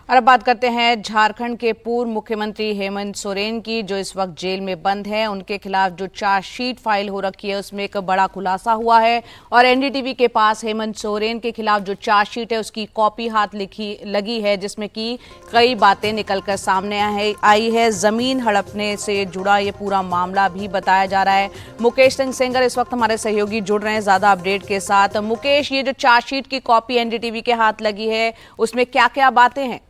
और अब बात करते हैं झारखंड के पूर्व मुख्यमंत्री हेमंत सोरेन की, जो इस वक्त जेल में बंद हैं। उनके खिलाफ जो चार्जशीट फाइल हो रखी है उसमें एक बड़ा खुलासा हुआ है और एनडीटीवी के पास हेमंत सोरेन के खिलाफ जो चार्जशीट है उसकी कॉपी हाथ लगी है, जिसमें कि कई बातें निकलकर सामने आई है। जमीन हड़पने से जुड़ा ये पूरा मामला भी बताया जा रहा है। मुकेश सिंह सेंगर इस वक्त हमारे सहयोगी जुड़ रहे हैं ज्यादा अपडेट के साथ। मुकेश, ये जो चार्जशीट की कॉपी एनडीटीवी के हाथ लगी है उसमें क्या क्या बातें हैं?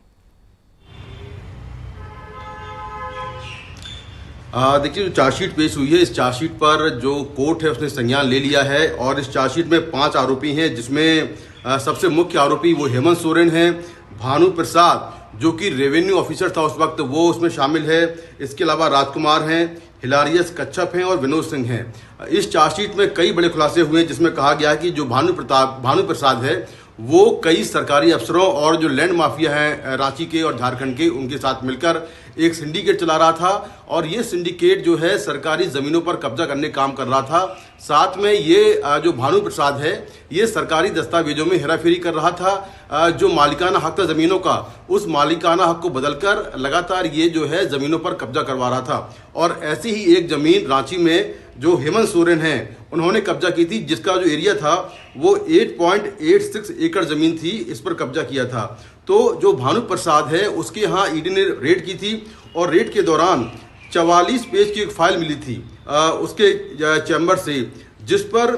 देखिए, जो चार्जशीट पेश हुई है, इस चार्जशीट पर जो कोर्ट है उसने संज्ञान ले लिया है और इस चार्जशीट में 5 आरोपी हैं, जिसमें सबसे मुख्य आरोपी वो हेमंत सोरेन है। भानु प्रसाद जो कि रेवेन्यू ऑफिसर था उस वक्त, वो उसमें शामिल है। इसके अलावा राजकुमार हैं, हिलारियस कच्छप हैं और विनोद सिंह हैं। इस चार्जशीट में कई बड़े खुलासे हुए, जिसमें कहा गया है कि जो भानु प्रसाद है वो कई सरकारी अफसरों और जो लैंड माफिया हैं रांची के और झारखंड के, उनके साथ मिलकर एक सिंडिकेट चला रहा था और ये सिंडिकेट जो है सरकारी जमीनों पर कब्जा करने काम कर रहा था। साथ में ये जो भानु प्रसाद है ये सरकारी दस्तावेजों में हेराफेरी कर रहा था। जो मालिकाना हक था जमीनों का, उस मालिकाना हक को बदलकर लगातार ये जो है जमीनों पर कब्जा करवा रहा था। और ऐसी ही एक जमीन रांची में जो हेमंत सोरेन हैं उन्होंने कब्जा की थी, जिसका जो एरिया था वो 8.86 एकड़ जमीन थी, इस पर कब्जा किया था। तो जो भानु प्रसाद है उसके यहाँ ईडी ने रेड की थी और रेड के दौरान 44 पेज की एक फाइल मिली थी उसके चैम्बर से, जिस पर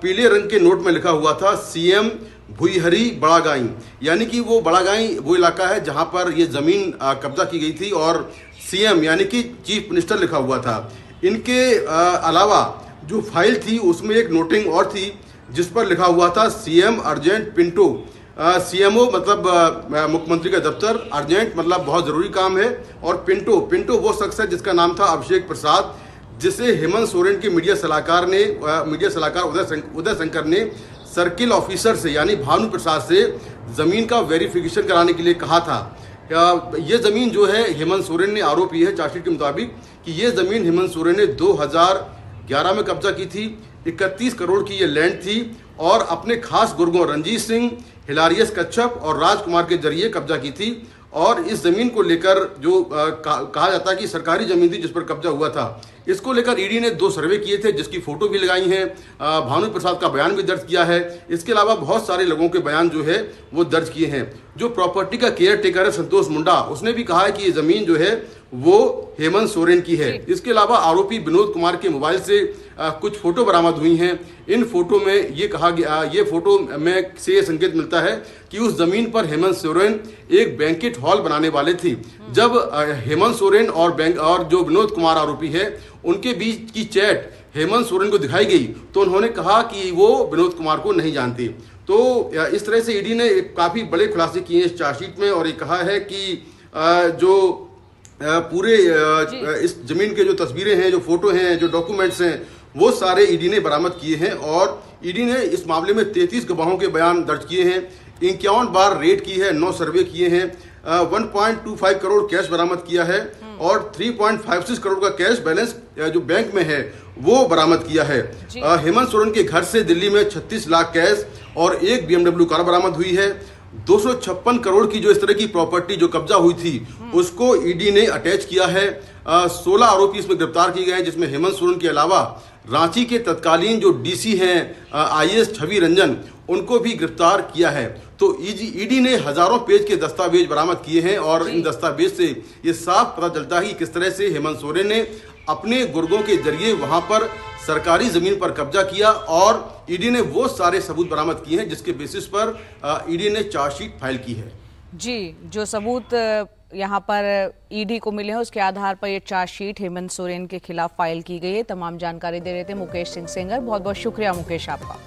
पीले रंग के नोट में लिखा हुआ था सीएम भुईहरी बड़ागाई, यानी कि वो बड़ागाई वो इलाका है जहाँ पर ये जमीन कब्जा की गई थी और सीएम यानी कि चीफ मिनिस्टर लिखा हुआ था। इनके अलावा जो फाइल थी उसमें एक नोटिंग और थी जिस पर लिखा हुआ था सीएम अर्जेंट पिंटो। सीएमओ मतलब मुख्यमंत्री का दफ्तर, अर्जेंट मतलब बहुत जरूरी काम है, और पिंटो वो शख्स है जिसका नाम था अभिषेक प्रसाद, जिसे हेमंत सोरेन के मीडिया सलाहकार उदय शंकर ने सर्किल ऑफिसर से यानी भानु प्रसाद से जमीन का वेरिफिकेशन कराने के लिए कहा था। ये जमीन जो है हेमंत सोरेन ने, आरोपी है चार्जशीट के मुताबिक कि ये जमीन हेमंत सोरेन ने 2011 में कब्जा की थी। 31 करोड़ की ये लैंड थी और अपने खास गुर्गों रंजीत सिंह, हिलारियस कच्छप और राजकुमार के जरिए कब्जा की थी। और इस जमीन को लेकर जो कहा जाता है कि सरकारी जमीन थी जिस पर कब्जा हुआ था, इसको लेकर ईडी ने 2 सर्वे किए थे जिसकी फोटो भी लगाई है। भानु प्रसाद का बयान भी दर्ज किया है। इसके अलावा बहुत सारे लोगों के बयान जो है वो दर्ज किए हैं। जो प्रॉपर्टी का केयर टेकर है संतोष मुंडा, उसने भी कहा है कि ये जमीन जो है वो हेमंत सोरेन की है। इसके अलावा आरोपी विनोद कुमार के मोबाइल से कुछ फोटो बरामद हुई हैं। इन फोटो में ये कहा गया, ये फोटो में से ये संकेत मिलता है कि उस जमीन पर हेमंत सोरेन एक बैंकेट हॉल बनाने वाले थे। जब हेमंत सोरेन और जो विनोद कुमार आरोपी है उनके बीच की चैट हेमंत सोरेन को दिखाई गई तो उन्होंने कहा कि वो विनोद कुमार को नहीं जानते। तो इस तरह से ईडी ने काफी बड़े खुलासे किए इस चार्जशीट में और ये कहा है कि जो पूरे इस जमीन के जो तस्वीरें हैं, जो फोटो हैं, जो डॉक्यूमेंट्स हैं, वो सारे ईडी ने बरामद किए हैं। और ईडी ने इस मामले में 33 गवाहों के बयान दर्ज किए हैं, 51 बार रेड की है, 9 सर्वे किए हैं, 1.25 करोड़ कैश बरामद किया है और 3.56 करोड़ का कैश बैलेंस जो बैंक में है वो बरामद किया है। हेमंत सोरेन के घर से दिल्ली में 36 लाख कैश और एक BMW कार बरामद हुई है। 256 करोड़ की जो इस तरह की प्रॉपर्टी जो कब्जा हुई थी उसको ईडी ने अटैच किया है। 16 आरोपी इसमें गिरफ्तार किए गए हैं, जिसमें हेमंत सोरेन के अलावा रांची के तत्कालीन जो डीसी हैं IAS छवि रंजन, उनको भी गिरफ्तार किया है। तो ईडी ने हजारों पेज के दस्तावेज बरामद किए हैं और इन दस्तावेज से ये साफ पता चलता है कि किस तरह से हेमंत सोरेन ने अपने गुर्गों के जरिए वहां पर सरकारी जमीन पर कब्जा किया और ईडी ने वो सारे सबूत बरामद किए हैं जिसके बेसिस पर ईडी ने चार्जशीट फाइल की है। जी, जो सबूत यहाँ पर ईडी को मिले हैं उसके आधार पर ये चार्जशीट हेमंत सोरेन के खिलाफ फाइल की गई है। तमाम जानकारी दे रहे थे मुकेश सिंह सेंगर। बहुत बहुत शुक्रिया मुकेश आपका।